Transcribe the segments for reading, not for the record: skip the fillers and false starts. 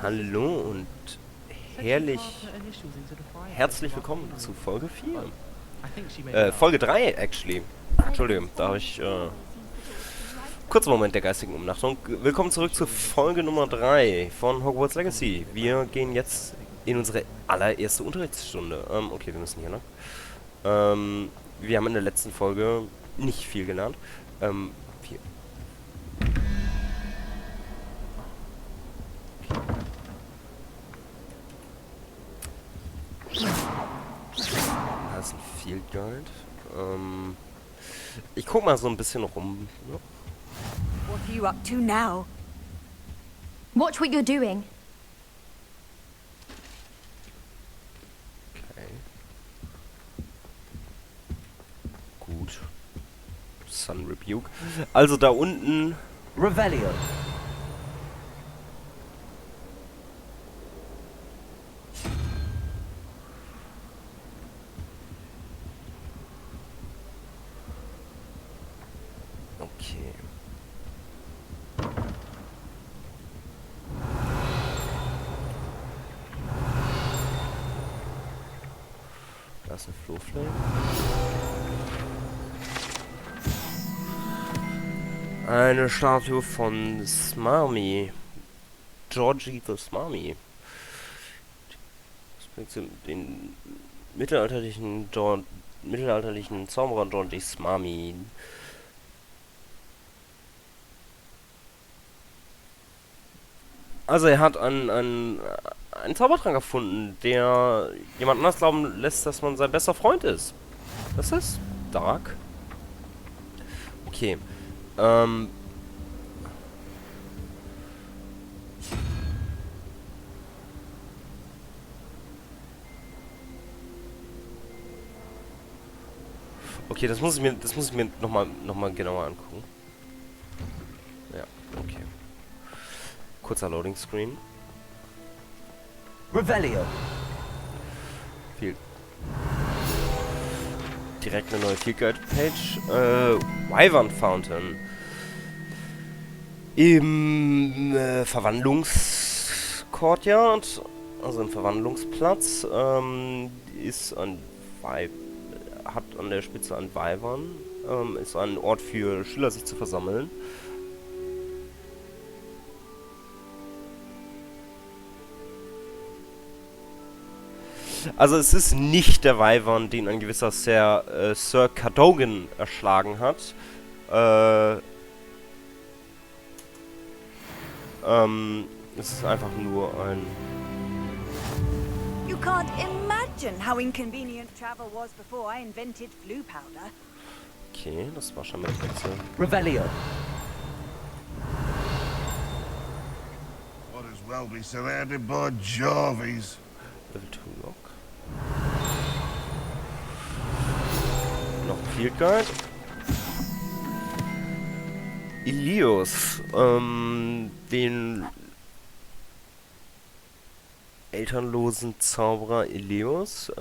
Hallo und herzlich willkommen zu Folge 4. Folge 3, actually. Entschuldigung, da habe ich kurzer Moment der geistigen Umnachtung. Willkommen zurück zur Folge Nummer 3 von Hogwarts Legacy. Wir gehen jetzt in unsere allererste Unterrichtsstunde. Okay, wir müssen hier lang. Wir haben in der letzten Folge nicht viel gelernt. Das ist ein Field Guide. Ich guck mal so ein bisschen rum. Ne? What are you up to now? Watch what you're doing. Okay. Gut. Sun Rebuke. Also da unten. Revelio. Okay. Da ist eine Flowflame. Eine Statue von Smarmy. Georgie the Smarmy. Das bringt sie den mittelalterlichen Zauberer Georgie Smarmy. Also er hat einen Zaubertrank erfunden, der jemand anders glauben lässt, dass man sein bester Freund ist. Das ist dark. Okay. Okay, das muss ich mir noch mal genauer angucken. Ja, okay. Kurzer Loading Screen. Revelio. Direkt eine neue Field Guide Page. Wyvern Fountain. Im Verwandlungscourtyard, also im Verwandlungsplatz, ist hat an der Spitze ein Wyvern. Ist ein Ort für Schüler, sich zu versammeln. Also es ist nicht der Wyvern, den ein gewisser Sir Cadogan erschlagen hat. Es ist einfach nur ein... You can't imagine how inconvenient travel was before I invented flu powder. Okay, das war schon mal das letzte. Revelio. Might as well be surrounded by Jarvies. Level 2 Lock. Noch ein Field Guide. Ilios, den elternlosen Zauberer Ilios,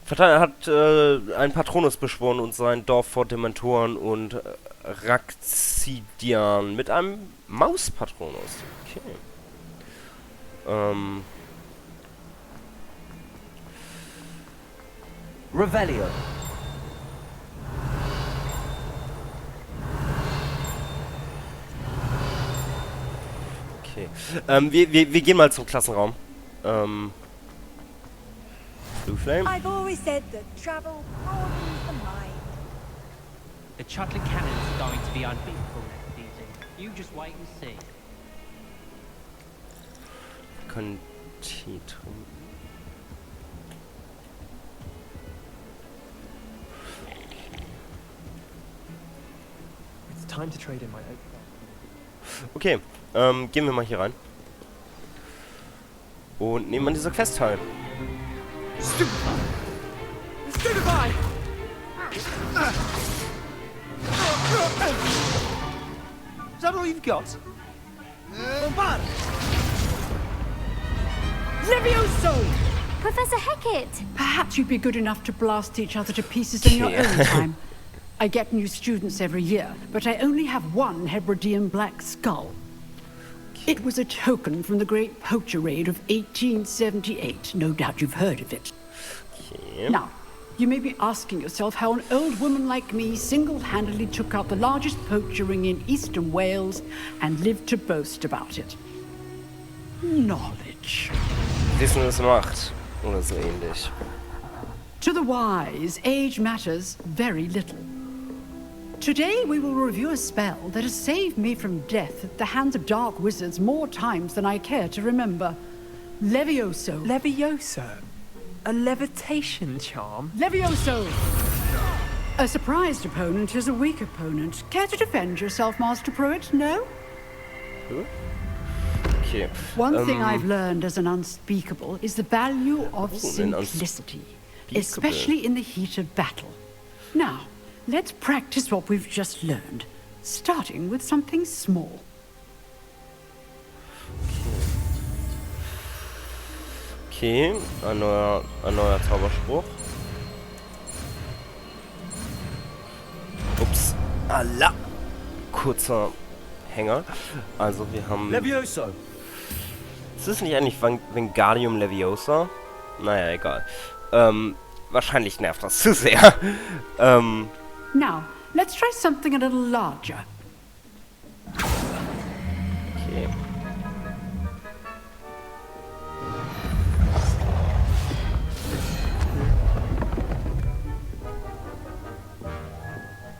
hat einen Patronus beschworen und sein Dorf vor Dementoren und Rakzidian mit einem Mauspatronus. Okay. Revelio. Okay. Wir gehen mal zum Klassenraum. Blue Flame. I've always said that travel broadens the mind. The Chudley Cannons are going to be unbeatable next season. You just wait and see. Wir können Tee trinken. It's time to trade in my oak. Okay, gehen wir mal hier rein. Und nehmen an dieser Quest teil. Stupefy! Stupefy! Is that all you've got? Bombard! Levioso! Professor Hecat! Perhaps you'd be good enough to blast each other to pieces in your own time. I get new students every year, but I only have one Hebridean black skull. It was a token from the Great Poacher Raid of 1878. No doubt you've heard of it. Okay. Now, you may be asking yourself how an old woman like me single-handedly took out the largest poacher ring in eastern Wales and lived to boast about it. Knowledge. Wissen ist Macht. Oder so ähnlich. To the wise, age matters very little. Today we will review a spell that has saved me from death at the hands of dark wizards more times than I care to remember. Levioso. Levioso? A levitation charm? Levioso! A surprised opponent is a weak opponent. Care to defend yourself, Master Pruitt? No? Okay. One thing I've learned as an unspeakable is the value of simplicity, especially in the heat of battle. Now, let's practice what we've just learned, starting with something small. Okay, ein neuer Zauberspruch. Ups. Allah. Kurzer Hänger. Also wir haben... Levioso! Ist das nicht eigentlich Wingardium Leviosa? Naja, egal. Wahrscheinlich nervt das zu sehr. Now, let's try something a little larger. Okay.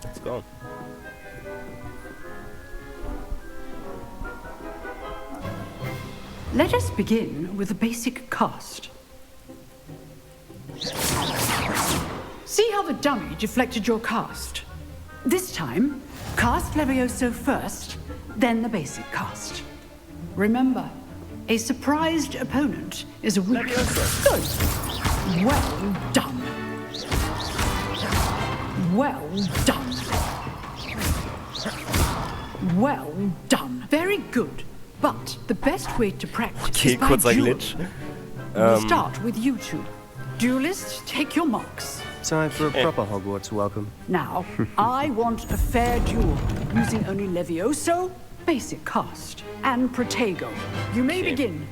Let's go. Let us begin with a basic cast. See how the dummy deflected your cast? This time, cast Levioso first, then the basic cast. Remember, a surprised opponent is a weak... Good. Well done. Well done. Well done. Very good. But the best way to practice is by duel. We'll start with you two. Duelists, take your marks. Time for a proper Hogwarts welcome. Now, I want a fair duel, using only Levioso, basic cast, and Protego. You may begin.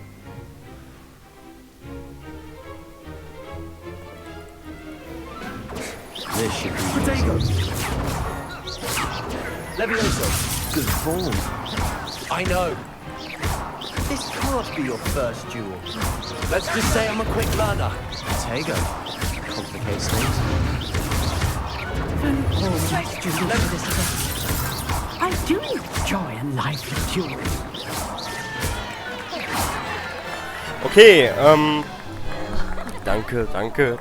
This should be Protego! Levioso! Good form. I know. This can't be your first duel. Let's just say I'm a quick learner. Protego. Complicates things. I do enjoy a lively duel. Okay, danke.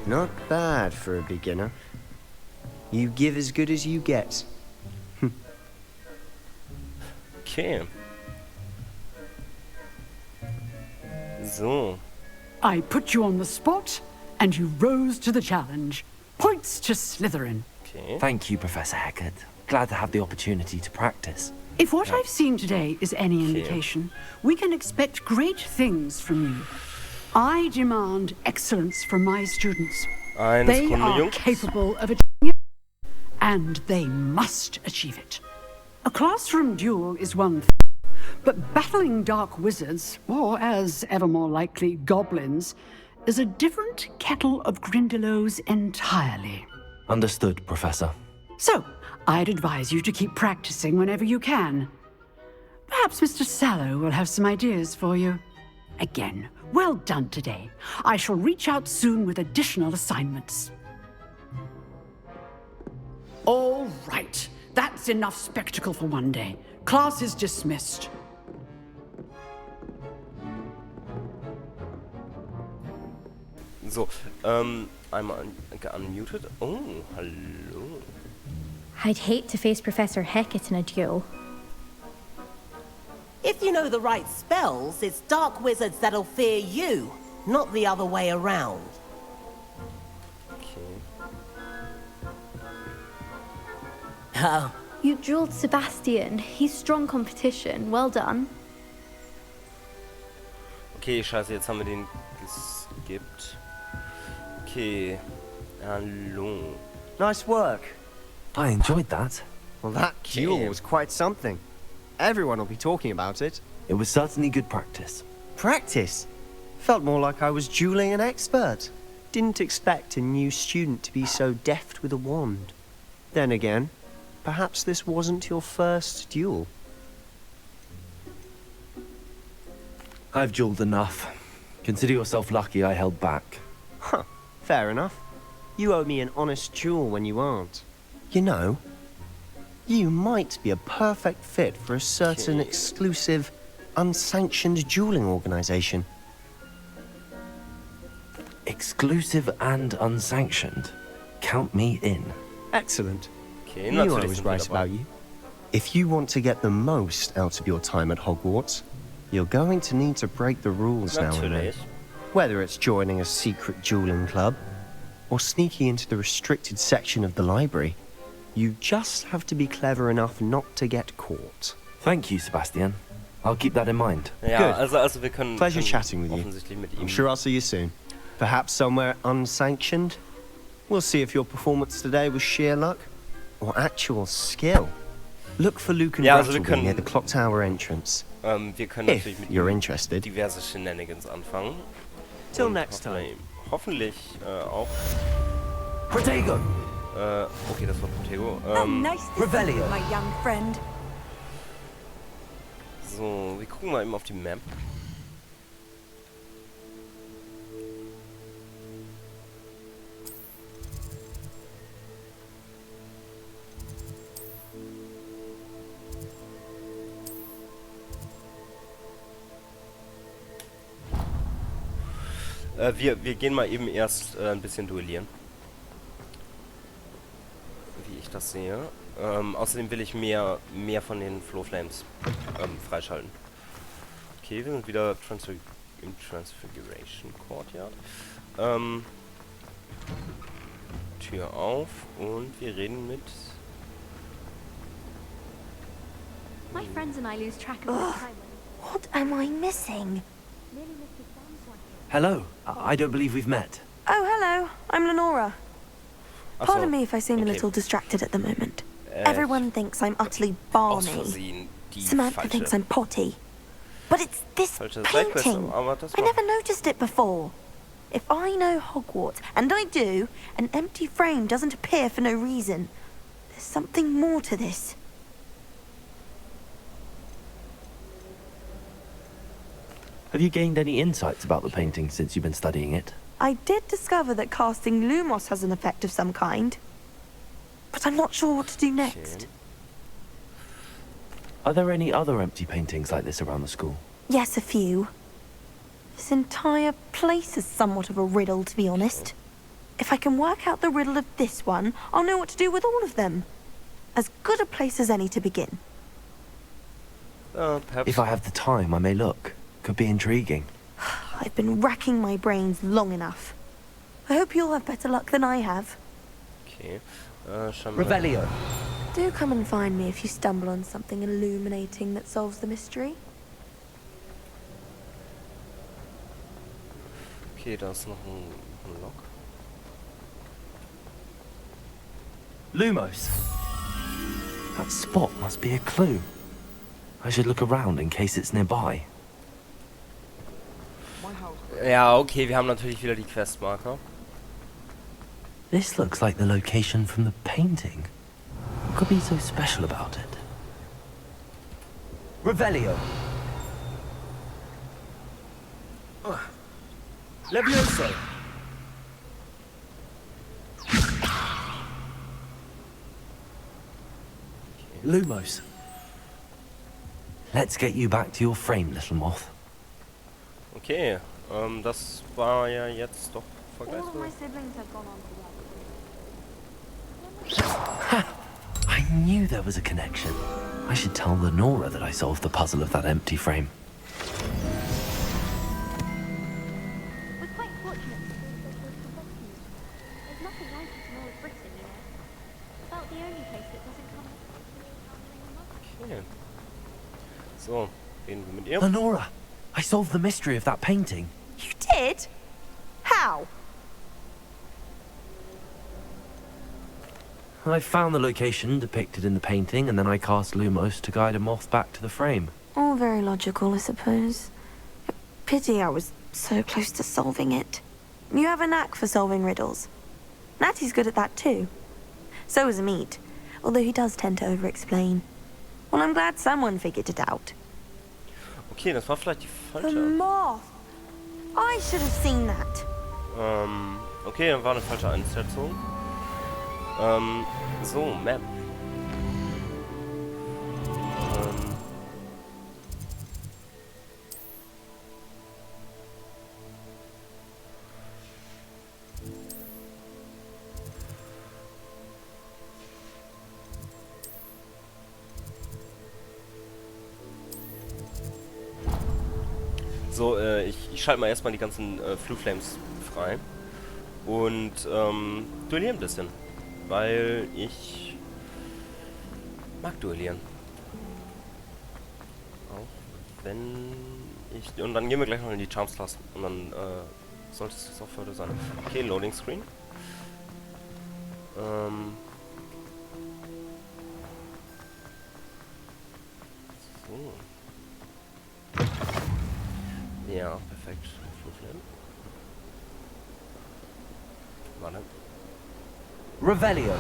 Not bad for a beginner. You give as good as you get. Okay. So. I put you on the spot, and you rose to the challenge. Points to Slytherin. Okay. Thank you, Professor Hecat. Glad to have the opportunity to practice. If what I've seen today is any indication, we can expect great things from you. I demand excellence from my students. They are capable of achieving it, and they must achieve it. A classroom duel is one thing, but battling dark wizards, or as ever more likely, goblins, is a different kettle of Grindylows entirely. Understood, Professor. So, I'd advise you to keep practicing whenever you can. Perhaps Mr. Sallow will have some ideas for you. Again, well done today. I shall reach out soon with additional assignments. All right. That's enough spectacle for one day. Class is dismissed. So, I'm unmuted. Oh, hello. I'd hate to face Professor Hecat in a duel. If you know the right spells, it's dark wizards that'll fear you, not the other way around. Okay. Oh. You dueled Sebastian. He's strong competition. Well done. Okay, scheiße, jetzt haben wir den geskippt. Okay. Hallo. Nice work. I enjoyed that. Well, that duel was quite something. Everyone will be talking about it. It was certainly good practice. Practice? Felt more like I was dueling an expert. Didn't expect a new student to be so deft with a wand. Then again, perhaps this wasn't your first duel. I've dueled enough. Consider yourself lucky I held back. Huh, fair enough. You owe me an honest duel when you aren't. You know, you might be a perfect fit for a certain exclusive, unsanctioned dueling organization. Exclusive and unsanctioned. Count me in. Excellent. Okay, Knew I was right about you. If you want to get the most out of your time at Hogwarts, you're going to need to break the rules now and then. Whether it's joining a secret dueling club, or sneaking into the restricted section of the library, you just have to be clever enough not to get caught. Thank you, Sebastian. I'll keep that in mind. Ja, also wir können... Pleasure chatting with you. I'm sure I'll see you soon. Perhaps somewhere unsanctioned? We'll see if your performance today was sheer luck or actual skill. Look for Luke and Rattleby near the clock tower entrance. Wir können natürlich mit you're interested. diverse Shenanigans anfangen. Till next time. Hoffentlich auch. Protego! Okay, das war Protego. Nice to see you, my young friend. So, wir gucken mal eben auf die Map. Wir gehen mal eben erst ein bisschen duellieren. Wie ich das sehe. Außerdem will ich mehr von den Flow Flames freischalten. Okay, wir sind wieder im Transfiguration Courtyard. Tür auf und wir reden mit... My friends and I lose track of the time. What am I missing? Hello. I don't believe we've met. Oh, hello. I'm Lenora. Pardon me if I seem a little distracted at the moment. Everyone thinks I'm utterly balmy. Samantha thinks I'm potty. But it's this painting. I never noticed it before. If I know Hogwarts, and I do, an empty frame doesn't appear for no reason. There's something more to this. Have you gained any insights about the painting since you've been studying it? I did discover that casting Lumos has an effect of some kind. But I'm not sure what to do next. Are there any other empty paintings like this around the school? Yes, a few. This entire place is somewhat of a riddle, to be honest. If I can work out the riddle of this one, I'll know what to do with all of them. As good a place as any to begin. If I have the time, I may look. Could be intriguing. I've been racking my brains long enough. I hope you'll have better luck than I have. Okay. Revelio. Do come and find me if you stumble on something illuminating that solves the mystery. Okay, da ist noch ein Lock. Lumos. That spot must be a clue. I should look around in case it's nearby. Ja, okay, wir haben natürlich wieder die Questmarker. This looks like the location from the painting. What could be so special about it? Revelio. Levioso. Lumos. Let's get you back to your frame, little moth. Okay, das war ja jetzt doch vergleichsweise. I knew there was a connection. I should tell Lenora that I solved the puzzle of that empty frame. We're quite fortunate there's nothing like it in all of Britain, you know. About the only place that doesn't come. Okay. So, reden wir mit ihr. Lenora, I solved the mystery of that painting. You did? How? I found the location depicted in the painting, and then I cast Lumos to guide a moth back to the frame. All very logical, I suppose. Pity I was so close to solving it. You have a knack for solving riddles. Natty's good at that too. So is Amit, although he does tend to over-explain. Well, I'm glad someone figured it out. Okay, das war vielleicht die falsche. The moth! I should have seen that. Okay, dann war eine falsche Einsetzung. So, Map. So, ich schalte mal erstmal die ganzen Blue Flames frei. Und duellieren ein bisschen. Weil ich mag duellieren. Auch wenn ich... Und dann gehen wir gleich noch in die Charms-Klasse. Und dann sollte es auch für heute sein. Okay, Loading Screen. So. Ja, perfekt. Blue Flame. Warte. Revelio. Ja,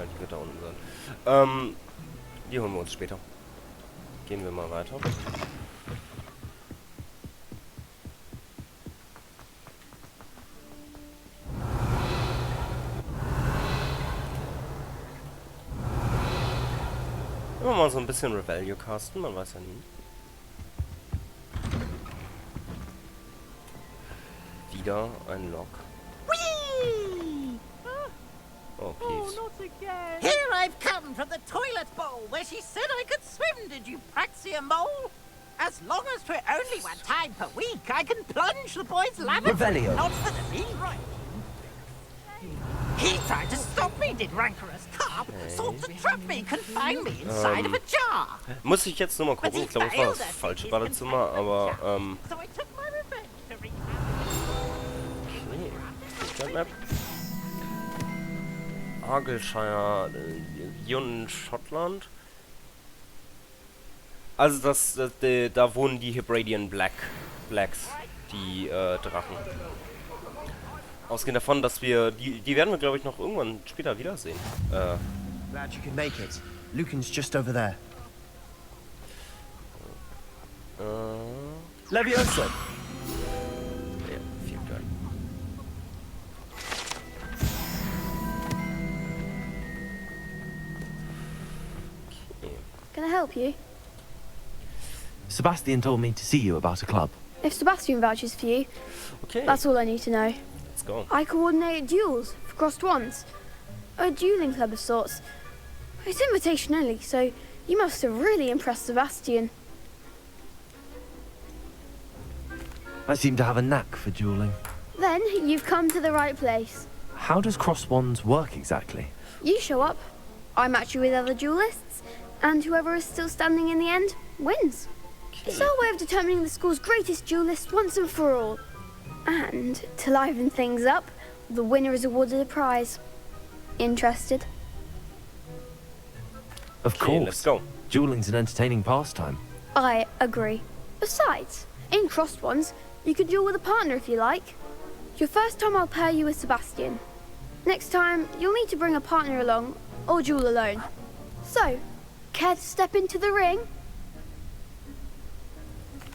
die wird da unten sein. Die holen wir uns später. Gehen wir mal weiter. Immer mal so ein bisschen Revelio casten, man weiß ja nie. Wieder ein Lock. Oh, peace. Here I've come from the toilet bowl where she said I could swim, did you praxia mole? As long as for only one time per week, I can plunge the boy's lavatory. Revelio. Not for the me, right? He tried to stop me, did rancorous carp. Sought to trap me, confine me inside of a jar. Muss ich jetzt nur mal gucken. Ich glaube, es war das falsche Badezimmer, aber So I took my revenge to okay. Map. Argyllshire, hier in Schottland. Also da wohnen die Hebraian Blacks, die Drachen. Ausgehend davon, dass wir die werden wir, glaube ich, noch irgendwann später wiedersehen. Glad you could make it. Lucan's just over there. Levioso. Ja, viel geil. Okay. Can I help you? Sebastian told me to see you about a club. If Sebastian vouches for you, Okay. that's all I need to know. Let's go. I coordinate duels for crossed wands. A dueling club of sorts. It's invitation only, so you must have really impressed Sebastian. I seem to have a knack for dueling. Then you've come to the right place. How does cross wands work exactly? You show up, I match you with other duelists, and whoever is still standing in the end wins. It's our way of determining the school's greatest duelist once and for all. And to liven things up, the winner is awarded a prize. Interested? Of Okay, course. let's go. Dueling's an entertaining pastime. I agree. Besides, in crossed ones, you can duel with a partner if you like. Your first time I'll pair you with Sebastian. Next time, you'll need to bring a partner along, or duel alone. So, care to step into the ring?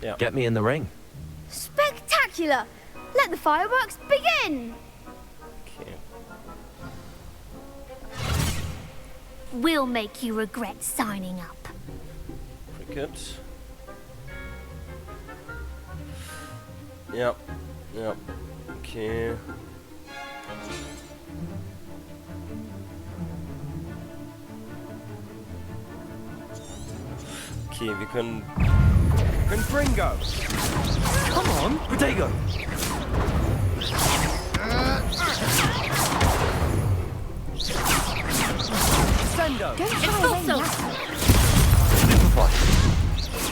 Yeah. Get me in the ring. Spectacular! Let the fireworks begin! Okay. We'll make you regret signing up. Cricket. Ja. Ja. Okay. Okay, wir können... Confringo. Come on, Protego. Sendo. Expulso!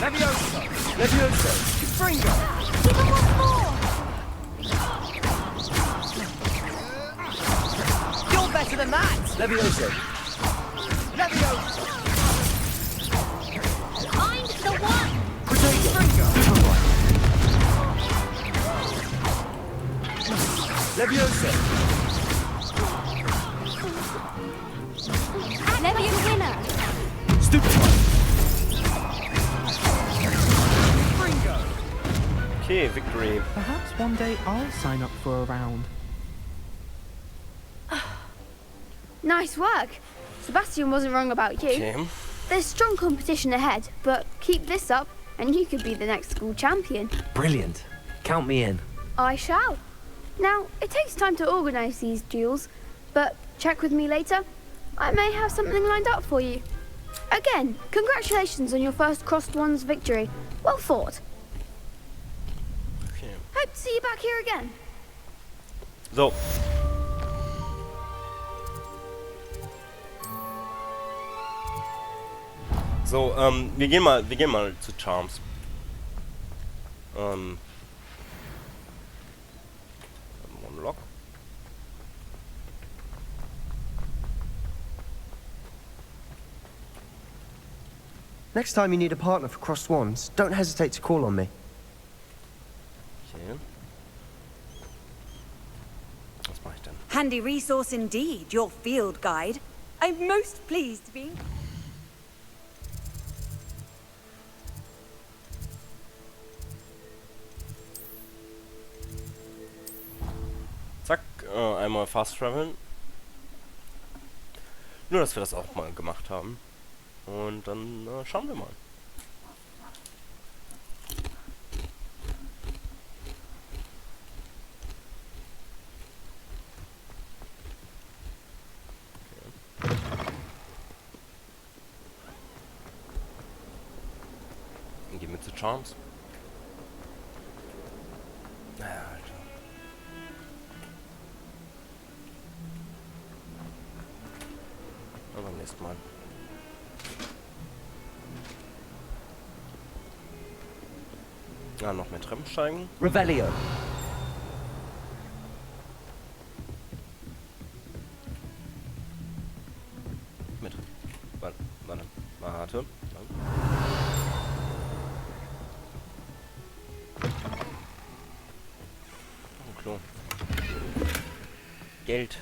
Levioso. Levioso. Confringo. Even once more! faster than that! Leviosa! Leviosa! Find the one! Leviosa! Leviosa winner! Stupid one! Okay, victory. Perhaps one day I'll sign up for a round. Nice work. Sebastian wasn't wrong about you. Okay. There's strong competition ahead, but keep this up and you could be the next school champion. Brilliant. Count me in. I shall. Now, it takes time to organise these duels, but check with me later. I may have something lined up for you. Again, congratulations on your first Crossed Wands victory. Well fought. Okay. Hope to see you back here again. So. So, wir gehen mal zu Charms. Monolog. Next time you need a partner for Crossed Wands, don't hesitate to call on me. Okay. Was mache ich denn? Handy resource indeed, your field guide. I'm most pleased to be... Zack, einmal fast traveln. Nur, dass wir das auch mal gemacht haben. Und dann schauen wir mal. Okay. Dann gehen wir zu Charms. Beim nächsten Mal. Ja, noch mehr Treppen steigen. Revelio. Mit. Warte. Oh, Klo. Geld.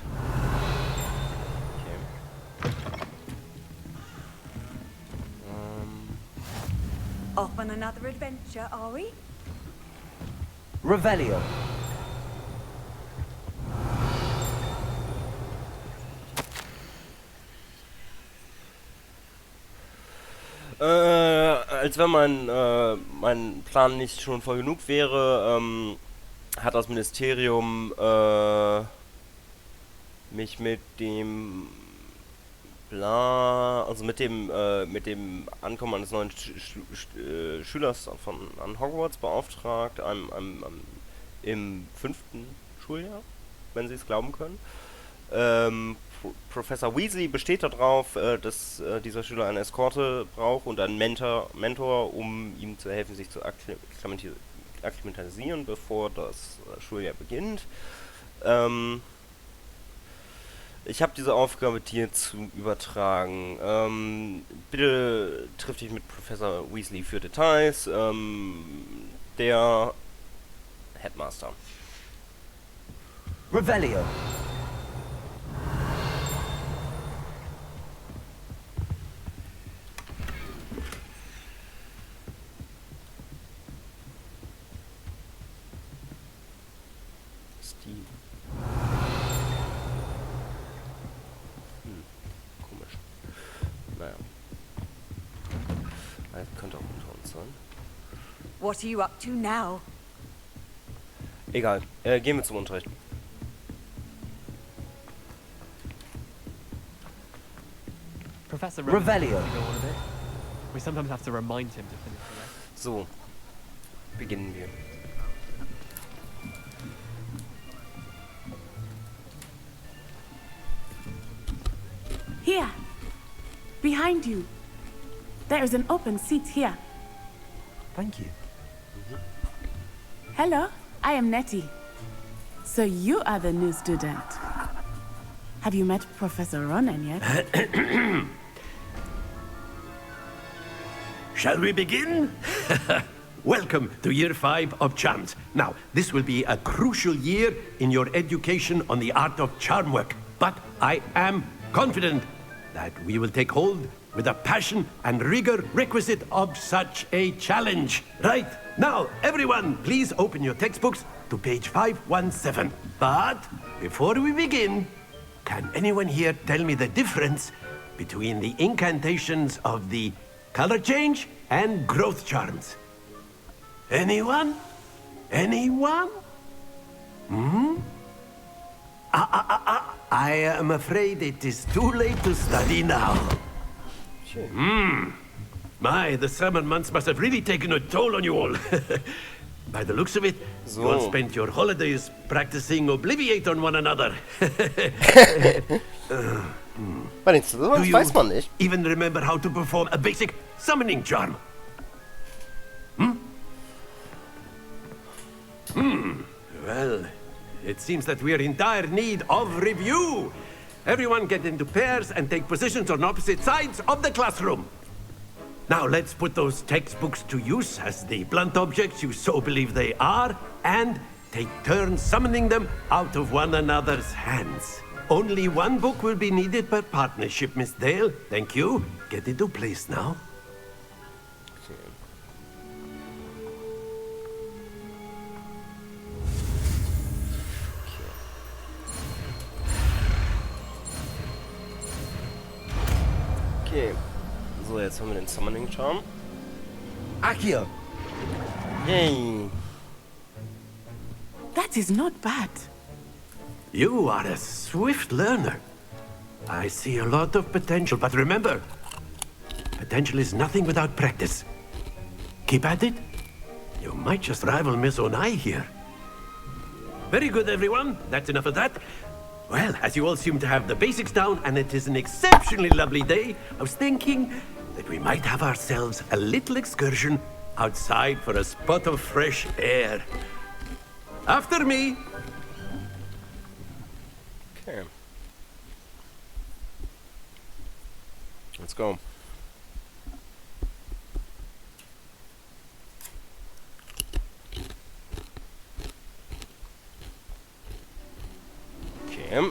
Off on another adventure, are we? Revelio. Als wenn mein Plan nicht schon voll genug wäre, hat das Ministerium mich mit dem also mit dem Ankommen eines neuen Schülers an Hogwarts beauftragt, im 5. Schuljahr, wenn Sie es glauben können. Professor Weasley besteht darauf, dass dieser Schüler eine Eskorte braucht und einen Mentor, um ihm zu helfen, sich zu akklimatisieren, bevor das Schuljahr beginnt. Ich habe diese Aufgabe dir zu übertragen. Bitte triff dich mit Professor Weasley für Details. Der Headmaster. Revelio. What are you up to now? Egal, gehen wir zum Unterricht. Professor Revelio. We sometimes have to remind him to finish the rest. So, beginnen wir. Here, behind you. There is an open seat here. Thank you. Hello, I am Nettie. So you are the new student. Have you met Professor Ronan yet? Shall we begin? Welcome to Year 5 of Charms. Now, this will be a crucial year in your education on the art of charm work. But I am confident that we will take hold with the passion and rigor requisite of such a challenge. Right, now, everyone, please open your textbooks to page 517. But before we begin, can anyone here tell me the difference between the incantations of the color change and growth charms? Anyone? Anyone? I am afraid it is too late to study now. My, the summer months must have really taken a toll on you all. By the looks of it, you all spent your holidays practicing Obliviate on one another. Bei den Slytherins weiß man nicht. Even remember how to perform a basic summoning charm? Well, it seems that we are in dire need of review. Everyone get into pairs and take positions on opposite sides of the classroom. Now let's put those textbooks to use as the blunt objects you so believe they are, and take turns summoning them out of one another's hands. Only one book will be needed per partnership, Miss Dale. Thank you. Get into place now. Okay. So, jetzt haben wir den Summoning Charm. Ach hier. Yay. That is not bad. You are a swift learner. I see a lot of potential, but remember, potential is nothing without practice. Keep at it. You might just rival Miss Onai here. Very good, everyone. That's enough of that. Well, as you all seem to have the basics down, and it is an exceptionally lovely day, I was thinking that we might have ourselves a little excursion outside for a spot of fresh air. After me. Okay. Let's go. Okay.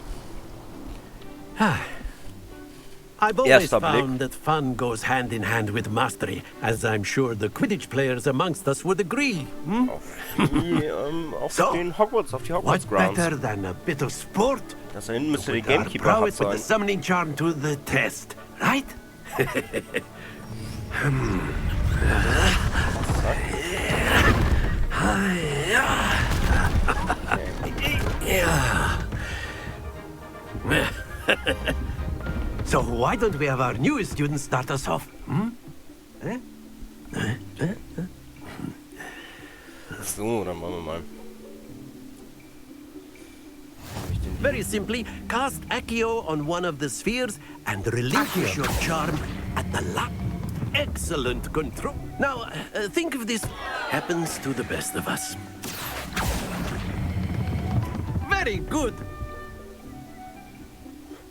I've always found that fun goes hand in hand with mastery, as I'm sure the Quidditch players amongst us would agree. Auf den Hogwarts, auf die Hogwarts Grounds. What better than a bit of sport? Das da hinten müsste die Gamekeeper prowess with the summoning charm to the test, right? So why don't we have our newest student start us off? So, dann wollen wir mal. Very simply, cast Accio on one of the spheres and relinquish your charm at the lap. Excellent control. Now, think of this happens to the best of us. Very good.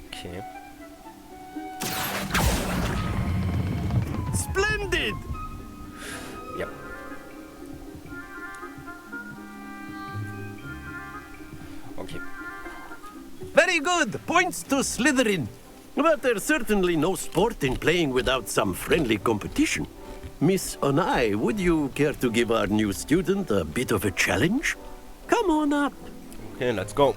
Okay. Splendid! Yep. Okay. Very good! Points to Slytherin. But there's certainly no sport in playing without some friendly competition. Miss Onai, would you care to give our new student a bit of a challenge? Come on up. Okay, let's go.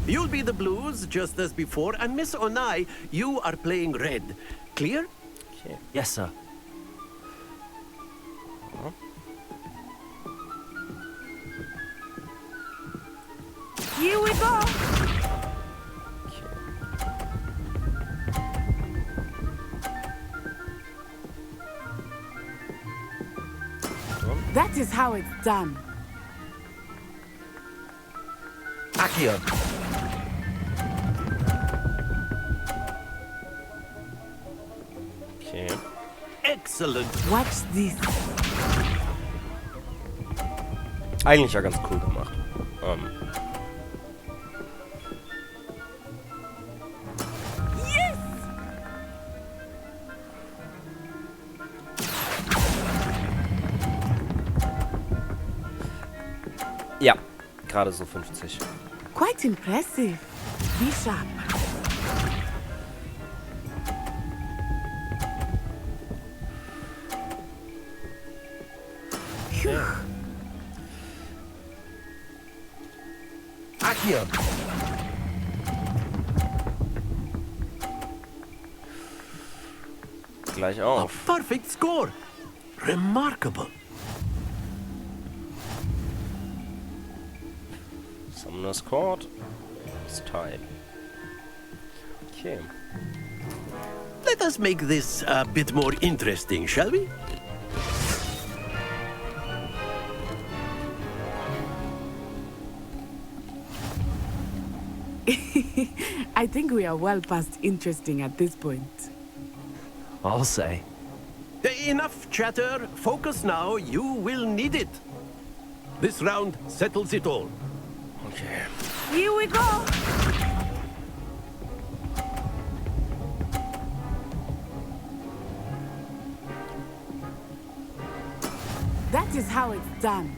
You'll be the blues, just as before, and Miss Onai, you are playing red. Clear? Okay. Yes, sir. Here we go. That is how it's done. Accio. Okay. Excellent. Watch this. Eigentlich ja ganz cool gemacht. Ja, gerade so 50. Quite impressive. Be sharp. Okay. Accio. Gleich auf. A perfect score. Remarkable. Summoner's Court. It's time. Okay. Let us make this a bit more interesting, shall we? I think we are well past interesting at this point. I'll say. Enough chatter. Focus now. You will need it. This round settles it all. Okay. Here we go. That is how it's done.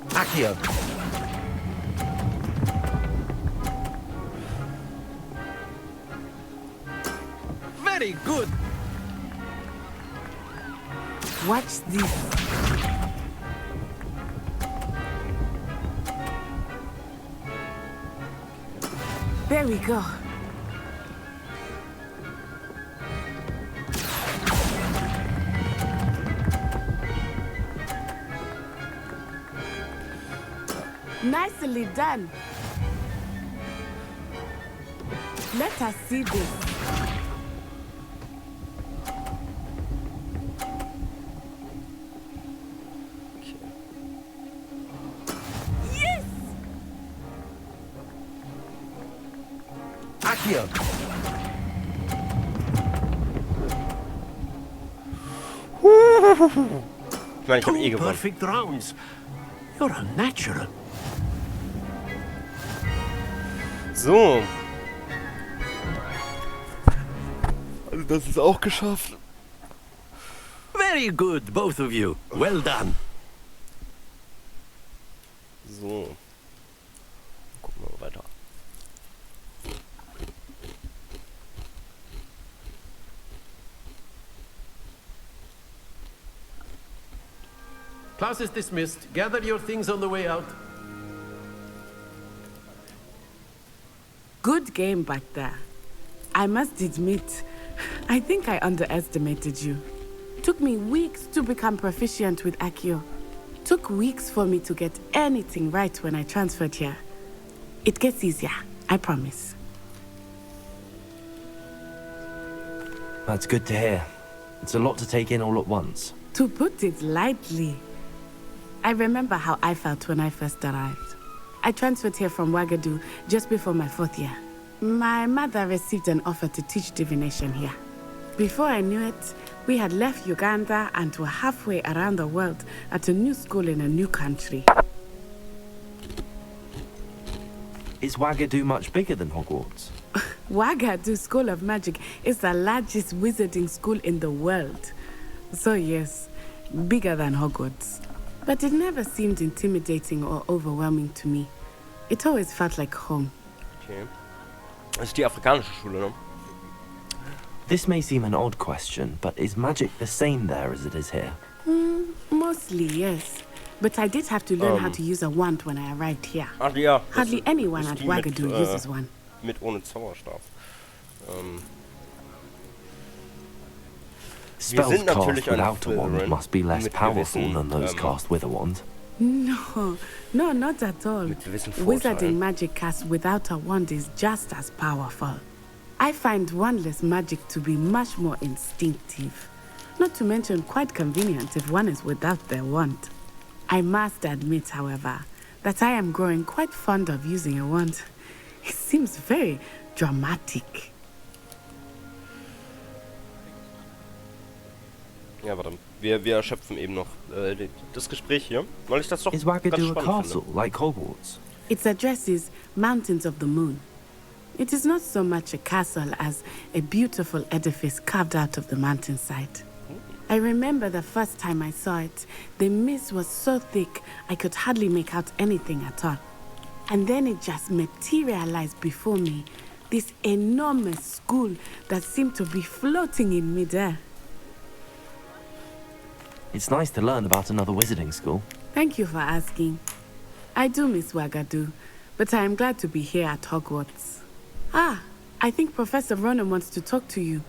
Accio. Very good. Watch this. There we go. Nicely done. Let us see this. Yes! Accio. Ich meine, ich habe eh gewonnen. Perfect rounds. You're a natural. So. Also das ist auch geschafft. Very good, both of you. Well done. So. Gucken wir mal weiter. Class is dismissed. Gather your things on the way out. Good game back there. I must admit, I think I underestimated you. Took me weeks to become proficient with Accio. Took weeks for me to get anything right when I transferred here. It gets easier, I promise. That's good to hear. It's a lot to take in all at once. To put it lightly, I remember how I felt when I first arrived. I transferred here from Ouagadougou just before my 4th year. My mother received an offer to teach divination here. Before I knew it, we had left Uganda and were halfway around the world at a new school in a new country. Is Ouagadougou much bigger than Hogwarts? Ouagadougou School of Magic is the largest wizarding school in the world. So yes, bigger than Hogwarts. But it never seemed intimidating or overwhelming to me. It always felt like home. Okay. Das ist die afrikanische Schule, ne? This may seem an odd question, but is magic the same there as it is here? Mostly, yes. But I did have to learn how to use a wand when I arrived here. Ach ja. Hardly anyone at Ouagadougou uses one. Mit ohne Zauberstab. Spells cast without a wand must be less powerful than those cast with a wand. No, not at all. Wizarding magic cast without a wand is just as powerful. I find wandless magic to be much more instinctive. Not to mention quite convenient if one is without their wand. I must admit, however, that I am growing quite fond of using a wand. It seems very dramatic. Ja, warte. Wir erschöpfen eben noch das Gespräch hier, weil ich das doch Is ganz Ouagadougou a spannend castle finde. like Hogwarts? It addresses Mountains of the Moon. It is not so much a castle as a beautiful edifice carved out of the mountainside. I remember the first time I saw it, the mist was so thick I could hardly make out anything at all. And then it just materialized before me, this enormous school that seemed to be floating in midair. It's nice to learn about another wizarding school. Thank you for asking. I do miss Wagadu, but I am glad to be here at Hogwarts. Ah, I think Professor Ronan wants to talk to you.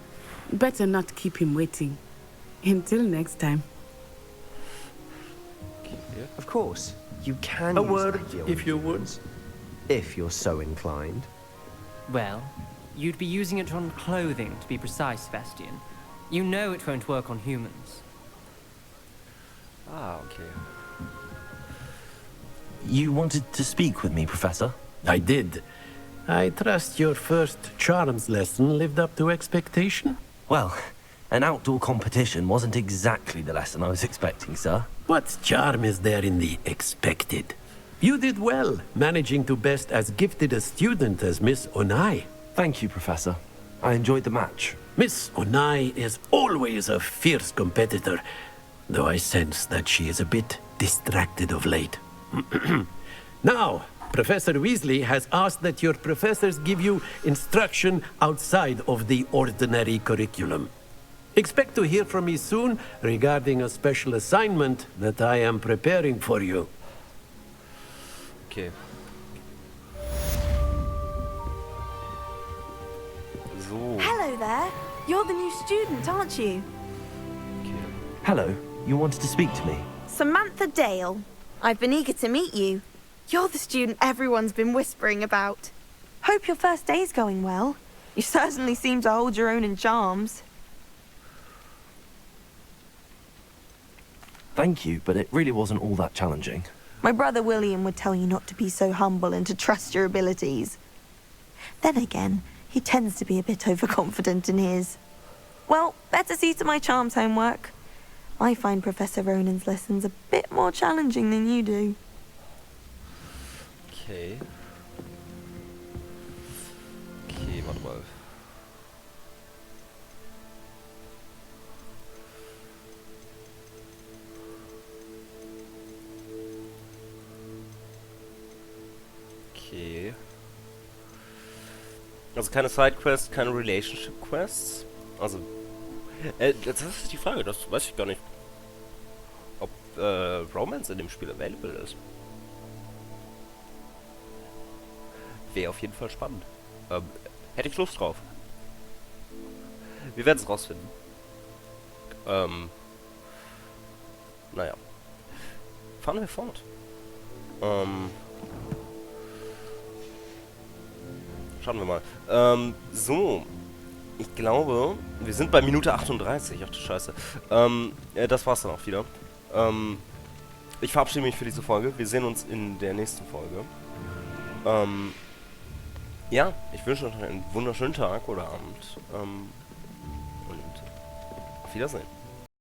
Better not keep him waiting. Until next time. Of course, you can A use word, ideal if you would. if you're so inclined. Well, you'd be using it on clothing, to be precise, Sebastian. You know it won't work on humans. Ah, okay. You wanted to speak with me, Professor? I did. I trust your first charms lesson lived up to expectation? Well, an outdoor competition wasn't exactly the lesson I was expecting, sir. What charm is there in the expected? You did well, managing to best as gifted a student as Miss Onai. Thank you, Professor. I enjoyed the match. Miss Onai is always a fierce competitor, though I sense that she is a bit distracted of late. Now, Professor Weasley has asked that your professors give you instruction outside of the ordinary curriculum. Expect to hear from me soon regarding a special assignment that I am preparing for you. Okay. So. Hello there. You're the new student, aren't you? Okay. Hello, you wanted to speak to me? Samantha Dale. I've been eager to meet you. You're the student everyone's been whispering about. Hope your first day's going well. You certainly seem to hold your own in charms. Thank you, but it really wasn't all that challenging. My brother William would tell you not to be so humble and to trust your abilities. Then again, he tends to be a bit overconfident in his. Well, better see to my charms homework. I find Professor Ronan's lessons a bit more challenging than you do. Okay. Okay, warte mal. Okay. Also keine Sidequests, keine Relationship Quests. Also, das ist die Frage, das weiß ich gar nicht. Ob Romance in dem Spiel available ist. Wäre auf jeden Fall spannend. Hätte ich Lust drauf. Wir werden es rausfinden. Naja. Fahren wir fort. Schauen wir mal. So. Ich glaube, wir sind bei Minute 38. Ach du Scheiße. Das war's dann auch wieder. Ich verabschiede mich für diese Folge. Wir sehen uns in der nächsten Folge. Ja, ich wünsche euch einen wunderschönen Tag oder Abend. Und auf Wiedersehen.